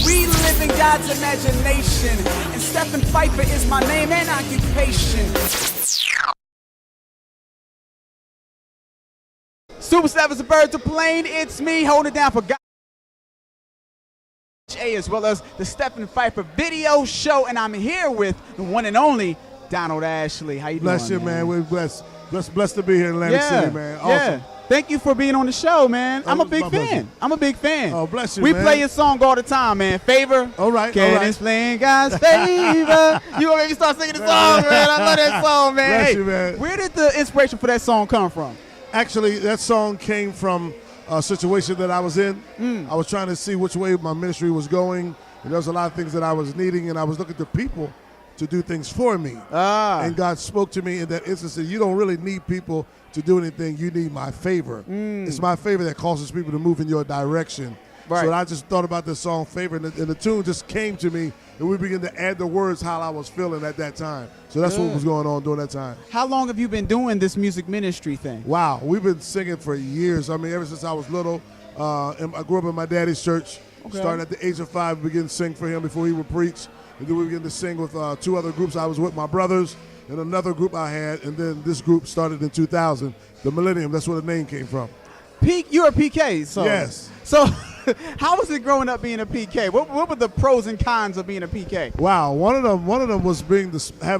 We live in God's imagination, and Steffin Phifer is my name and occupation. Super Steffin, a bird to plane. It's me holding it down for God, as well as the Steffin Phifer video show, and I'm here with the one and only Donald Ashley. How you doing? Bless you, man. We're blessed to be here in Atlantic City, man. Awesome. Yeah. Thank you for being on the show, man. I'm a big fan. Pleasure. I'm a big fan. Oh, bless you, We man. play your song all the time, man. Phifer. All right, Can't all right. explain God's favor. You gonna make me start singing the song, man. I love that song, man. Bless Hey, you, man. where did the inspiration for that song come from? Actually, that song came from a situation that I was in. I was trying to see which way my ministry was going, and there was a lot of things that I was needing, and I was looking to people to do things for me. And God spoke to me in that instance, and you don't really need people to do anything. You need my favor. It's my favor that causes people to move in your direction. Right. So I just thought about this song, Favor, and the tune just came to me, and we began to add the words how I was feeling at that time. So that's what was going on during that time. How long have you been doing this music ministry thing? Wow, we've been singing for years. I mean, ever since I was little. And I grew up in my daddy's church. Okay. Started at the age of 5, began to sing for him before he would preach. And then we began to sing with 2 other groups. I was with my brothers and another group I had. And then this group started in 2000, the Millennium. That's where the name came from. You're a PK, so. Yes. So how was it growing up being a PK? What were the pros and cons of being a PK? Wow, one of them was having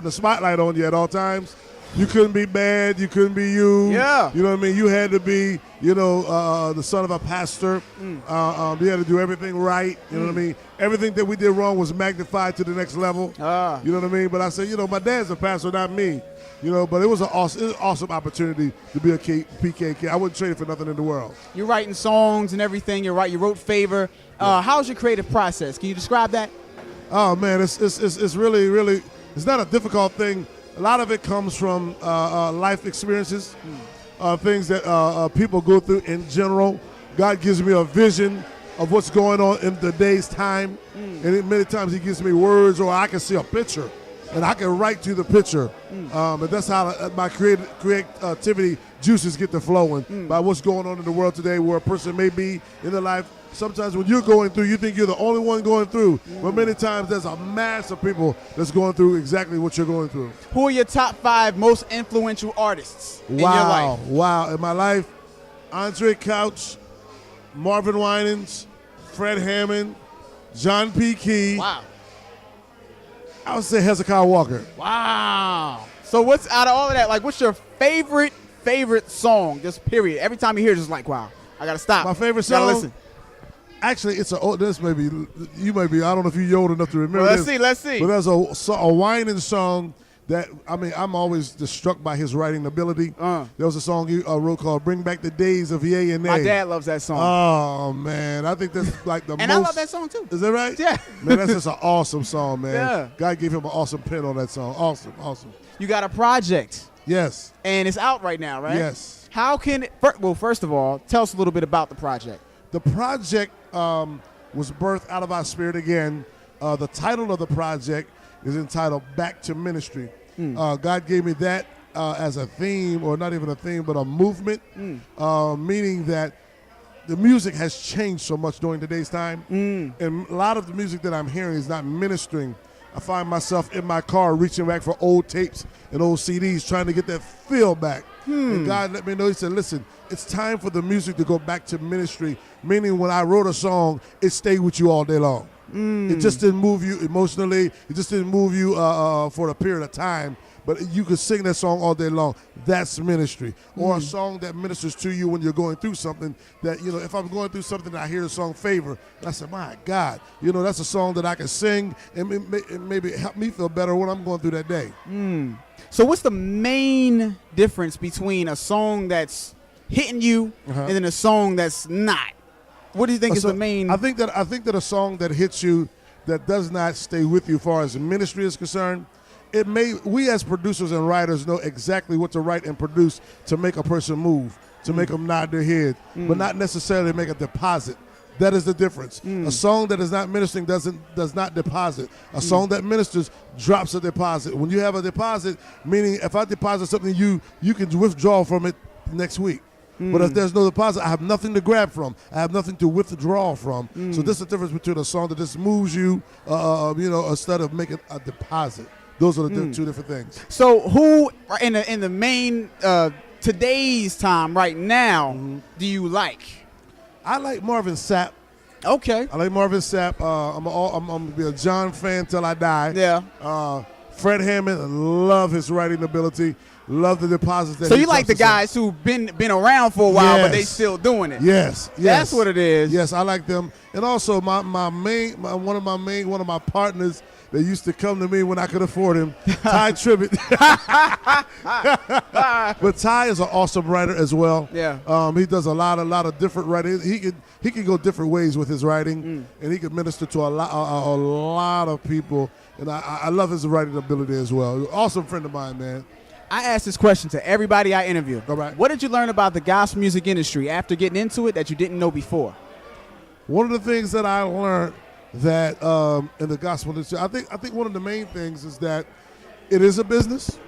the spotlight on you at all times. You couldn't be bad. You couldn't be you. Yeah. You know what I mean? You had to be, the son of a pastor. You had to do everything right. You know what I mean? Everything that we did wrong was magnified to the next level. You know what I mean? But I said, my dad's a pastor, not me. But it was an awesome opportunity to be a PK kid. I wouldn't trade it for nothing in the world. You're writing songs and everything. You wrote Phifer. How's your creative process? Can you describe that? Oh man, it's really it's not a difficult thing. A lot of it comes from life experiences, things that people go through in general. God gives me a vision of what's going on in the day's time, and many times He gives me words, or I can see a picture, and I can write to the picture. And that's how my creativity juices get to flowing by what's going on in the world today, where a person may be in their life. Sometimes when you're going through, you think you're the only one going through. But many times there's a mass of people that's going through exactly what you're going through. Who are your top 5 most influential artists in your life? Wow. In my life, Andre Couch, Marvin Winans, Fred Hammond, John P. Key. Wow. I would say Hezekiah Walker. Wow. So what's out of all of that, what's your favorite song, just period? Every time you hear it, just like, wow, I got to stop. My favorite Gotta song? listen. Actually, you may be, I don't know if you're old enough to remember Well, this. let's see. But there's a Winans song that, I'm always just struck by his writing ability. There was a song you wrote called Bring Back the Days of Yea and Nay. My dad loves that song. Oh, man. I think that's like the and most. I love that song, too. Is that right? Yeah. Man, that's just an awesome song, man. Yeah. God gave him an awesome pen on that song. Awesome. You got a project. Yes. And it's out right now, right? Yes. How can first of all, tell us a little bit about the project. The project was birthed out of our spirit again. The title of the project is entitled Back to Ministry. God gave me that as a theme, or not even a theme, but a movement, meaning that the music has changed so much during today's time. And a lot of the music that I'm hearing is not ministering. I find myself in my car reaching back for old tapes and old CDs, trying to get that feel back. And God let me know, He said, listen, it's time for the music to go back to ministry, meaning when I wrote a song, it stayed with you all day long. It just didn't move you emotionally. It just didn't move you for a period of time. But you could sing that song all day long. That's ministry. Or a song that ministers to you when you're going through something that, if I'm going through something and I hear the song Favor, I say, my God, that's a song that I can sing and maybe help me feel better when I'm going through that day. So what's the main difference between a song that's hitting you and then a song that's not? What do you think is the main? I think that a song that hits you that does not stay with you as far as ministry is concerned, we as producers and writers know exactly what to write and produce to make a person move, to make them nod their head, but not necessarily make a deposit. That is the difference. A song that is not ministering does not deposit. A song that ministers drops a deposit. When you have a deposit, meaning if I deposit something you can withdraw from it next week. But if there's no deposit, I have nothing to grab from. I have nothing to withdraw from. So this is the difference between a song that just moves you, instead of making a deposit. Those are the two different things. So who in the main today's time right now do you like? I like Marvin Sapp. Okay. I like Marvin Sapp. I'm gonna be a John fan till I die. Yeah. Fred Hammond, love his writing ability. Love the deposits. So you like the guys who've been around for a while, but they still doing it. Yes. That's what it is. Yes, I like them. And also one of my partners that used to come to me when I could afford him, Ty Tribbett. But Ty is an awesome writer as well. Yeah. He does a lot of different writing. He can go different ways with his writing, and he can minister to a lot of people. And I love his writing ability as well. Awesome friend of mine, man. I ask this question to everybody I interview. All right. What did you learn about the gospel music industry after getting into it that you didn't know before? One of the things that I learned that in the gospel industry, I think one of the main things is that it is a business.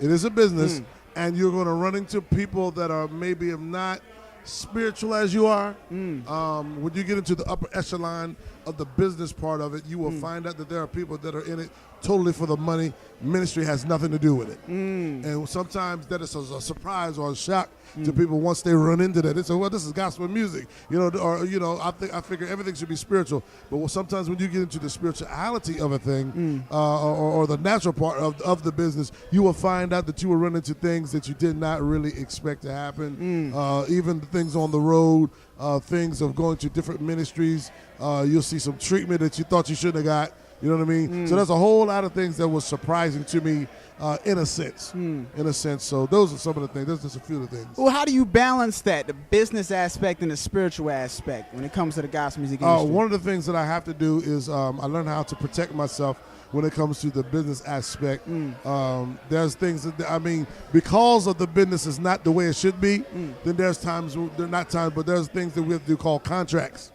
It is a business, and you're going to run into people that are maybe not spiritual as you are. When you get into the upper echelon of the business part of it, you will find out that there are people that are in it totally for the money. Ministry has nothing to do with it. And sometimes that is a surprise or a shock to people once they run into that. They say, well, this is gospel music, I figure everything should be spiritual. But sometimes when you get into the spirituality of a thing or the natural part of the business, you will find out that you will run into things that you did not really expect to happen. Even the things on the road, things of going to different ministries, you'll see some treatment that you thought you shouldn't have got. You know what I mean? So there's a whole lot of things that was surprising to me in a sense. So those are some of the things. Those are just a few of the things. Well, how do you balance that, the business aspect and the spiritual aspect when it comes to the gospel music industry? One of the things that I have to do is I learn how to protect myself when it comes to the business aspect. There's things because of the business is not the way it should be, then there's things that we have to do called contracts.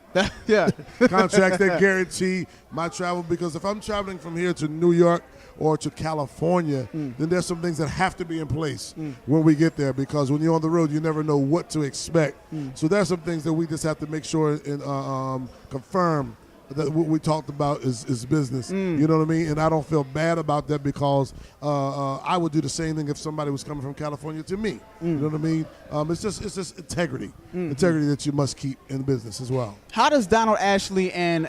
Yeah. Contracts that guarantee my travel, because if I'm traveling from here to New York or to California, then there's some things that have to be in place when we get there, because when you're on the road, you never know what to expect. So there's some things that we just have to make sure and confirm that what we talked about is business. You know what I mean? And I don't feel bad about that, because I would do the same thing if somebody was coming from California to me. You know what I mean? It's just integrity. Integrity that you must keep in business as well. How does Donald Ashley and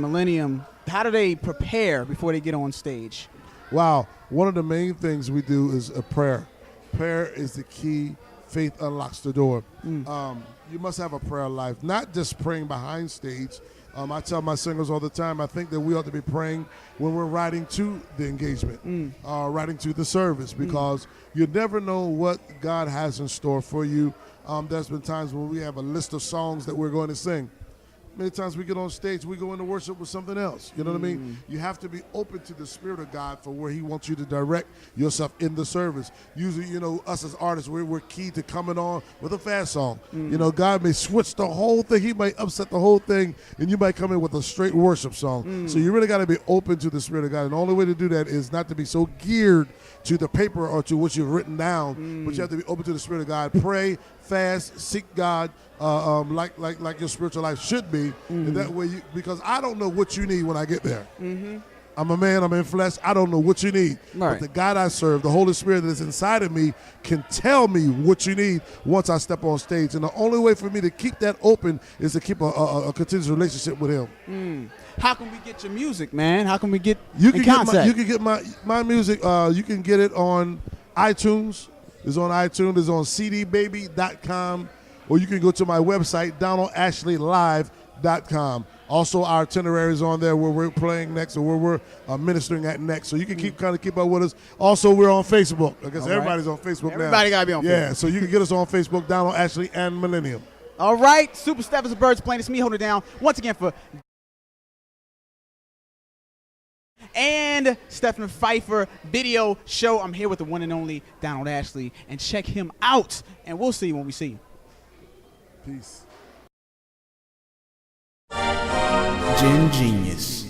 Millennium, how do they prepare before they get on stage? Wow. One of the main things we do is a prayer. Prayer is the key. Faith unlocks the door. You must have a prayer life, not just praying behind stage. I tell my singers all the time, I think that we ought to be praying when we're riding to the engagement, riding to the service, because you never know what God has in store for you. There's been times when we have a list of songs that we're going to sing. Many times we get on stage, we go into worship with something else. You know what I mean? You have to be open to the Spirit of God for where He wants you to direct yourself in the service. Usually, us as artists, we're key to coming on with a fast song. God may switch the whole thing. He might upset the whole thing, and you might come in with a straight worship song. So you really got to be open to the Spirit of God. And the only way to do that is not to be so geared to the paper or to what you've written down, but you have to be open to the Spirit of God. Pray, fast, seek God, like your spiritual life should be. And that way, because I don't know what you need when I get there. I'm a man, I'm in flesh, I don't know what you need. But the God I serve, the Holy Spirit that is inside of me, can tell me what you need once I step on stage. And the only way for me to keep that open is to keep a continuous relationship with Him. How can we get your music, man? How can we get you in can contact? You can get my music, you can get it on iTunes. It's on iTunes, it's on cdbaby.com, or you can go to my website, DonaldAshleyLive.com. Also, our itinerary is on there where we're playing next or where we're ministering at next. So you can keep up with us. Also, we're on Facebook. I guess everybody's on Facebook now. Everybody got to be on Facebook. Yeah, so you can get us on Facebook, Donald Ashley and Millennium. All right, Super Steffin and Birds playing. It's me holding it down once again for and Steffin Phifer video show. I'm here with the one and only Donald Ashley, and check him out, and we'll see you when we see you. Peace. Gen Genius.